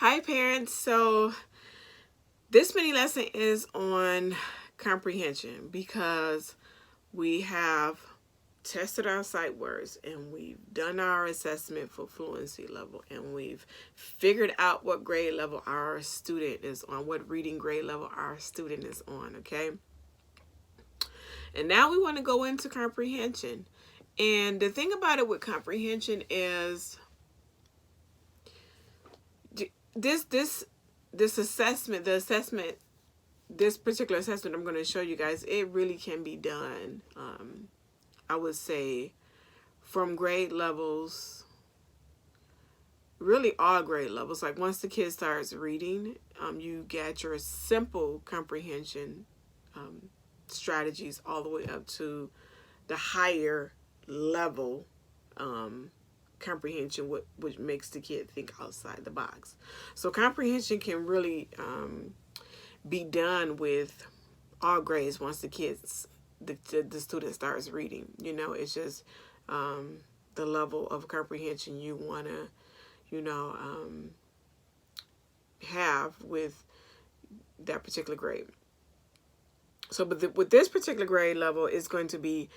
Hi parents, so this mini lesson is on comprehension because we have tested our sight words and we've done our assessment for fluency level and we've figured out what grade level our student is on, what reading grade level our student is on, okay? And now we want to go into comprehension. And the thing about it with comprehension is this assessment, this particular assessment I'm going to show you guys, it really can be done, I would say, from grade levels, really all grade levels. Like once the kid starts reading, you get your simple comprehension strategies all the way up to the higher level comprehension, which makes the kid think outside the box. So comprehension can really be done with all grades once the student starts reading. You know, it's just the level of comprehension you want to have with that particular grade. So but with this particular grade level, it's going to be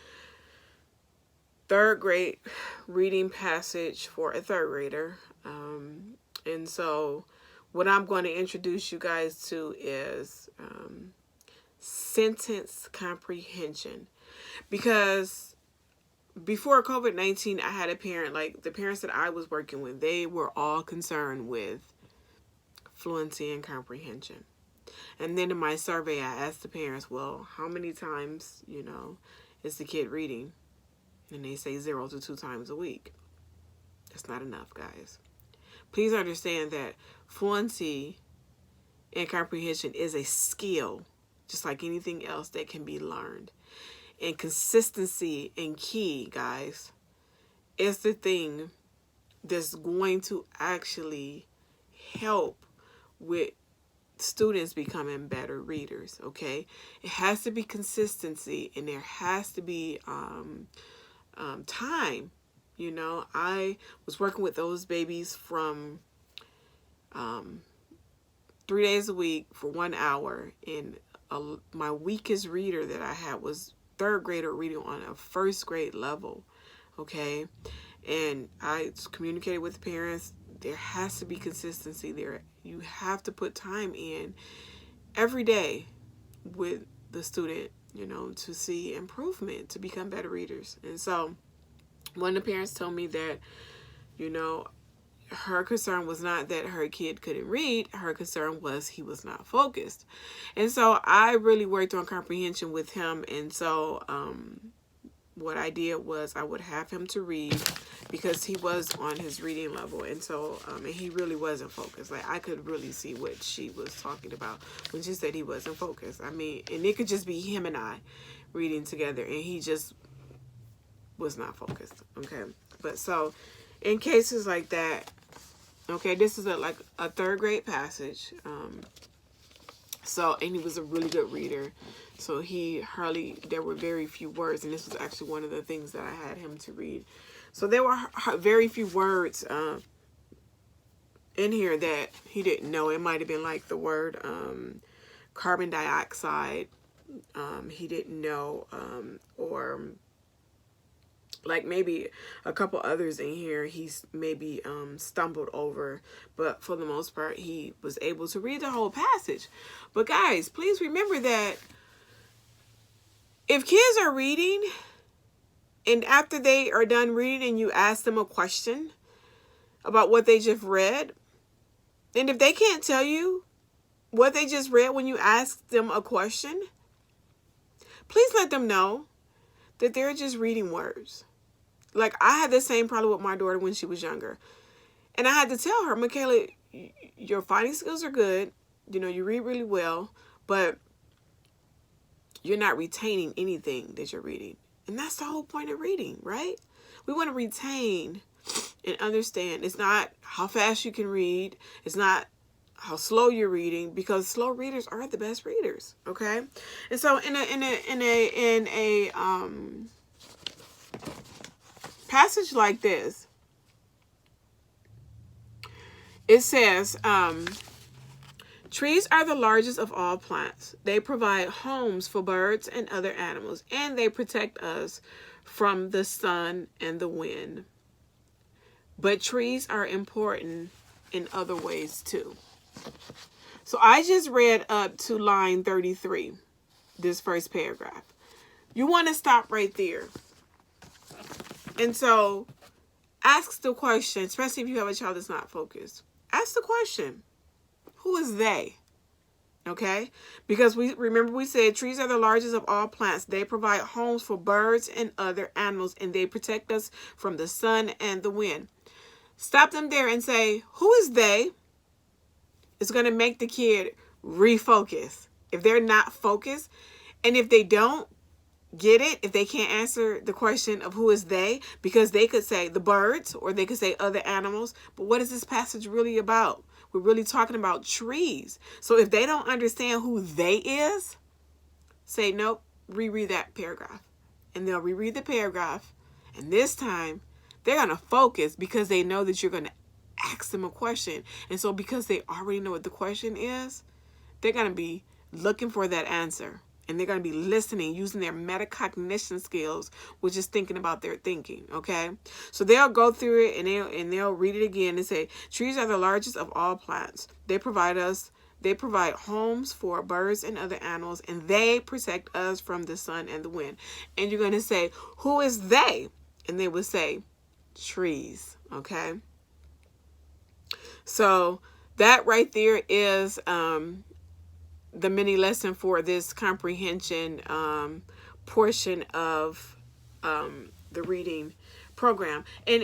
third grade reading passage for a third grader. And so what I'm going to introduce you guys to is sentence comprehension. Because before COVID-19, I had a parent, like the parents that I was working with, they were all concerned with fluency and comprehension. And then in my survey, I asked the parents, well, how many times, is the kid reading? And they say 0 to 2 times a week. That's not enough, guys. Please understand that fluency and comprehension is a skill, just like anything else that can be learned. And consistency and key, guys, is the thing that's going to actually help with students becoming better readers, okay? It has to be consistency, and there has to be time. I was working with those babies from 3 days a week for 1 hour, and my weakest reader that I had was third grader reading on a first grade level, okay? And I communicated with the parents. There has to be consistency there. You have to put time in every day with the student, to see improvement, to become better readers. And so one of the parents told me that, her concern was not that her kid couldn't read. Her concern was he was not focused. And so I really worked on comprehension with him. And so what I did was I would have him to read because he was on his reading level. And so and he really wasn't focused. Like I could really see what she was talking about when she said he wasn't focused. I mean, and it could just be him and I reading together, and he just was not focused. Okay. But so in cases like that, okay, this is like a third grade passage. And he was a really good reader. So there were very few words, and this was actually one of the things that I had him to read. So there were very few words in here that he didn't know. It might have been like the word carbon dioxide. He didn't know, or like maybe a couple others in here he's maybe stumbled over, but for the most part he was able to read the whole passage. But guys, please remember that if kids are reading and after they are done reading and you ask them a question about what they just read, and if they can't tell you what they just read when you ask them a question, please let them know that they're just reading words. Like, I had the same problem with my daughter when she was younger. And I had to tell her, Michaela, your fighting skills are good. You read really well, but you're not retaining anything that you're reading. And that's the whole point of reading, right? We want to retain and understand. It's not how fast you can read. It's not how slow you're reading, because slow readers are the best readers, okay? And so in a passage like this, It says, trees are the largest of all plants. They provide homes for birds and other animals, and they protect us from the sun and the wind. But trees are important in other ways too. So I just read up to line 33, this first paragraph. You want to stop right there. And so ask the question, especially if you have a child that's not focused. Ask the question, who is they? Okay? Because we said trees are the largest of all plants. They provide homes for birds and other animals, and they protect us from the sun and the wind. Stop them there and say, who is they? It's going to make the kid refocus. If they're not focused, and if they don't get it, if they can't answer the question of who is they, because they could say the birds or they could say other animals, but what is this passage really about? We're really talking about trees. So if they don't understand who they is, say, nope, reread that paragraph. And they'll reread the paragraph. And this time, they're going to focus because they know that you're going to ask them a question. And so because they already know what the question is, they're going to be looking for that answer. And they're going to be listening, using their metacognition skills, which is thinking about their thinking, okay? So they'll go through it and they'll read it again and say, trees are the largest of all plants. They provide homes for birds and other animals, and they protect us from the sun and the wind. And you're going to say, who is they? And they would say, trees, okay? So that right there is the mini lesson for this comprehension portion of the reading program. And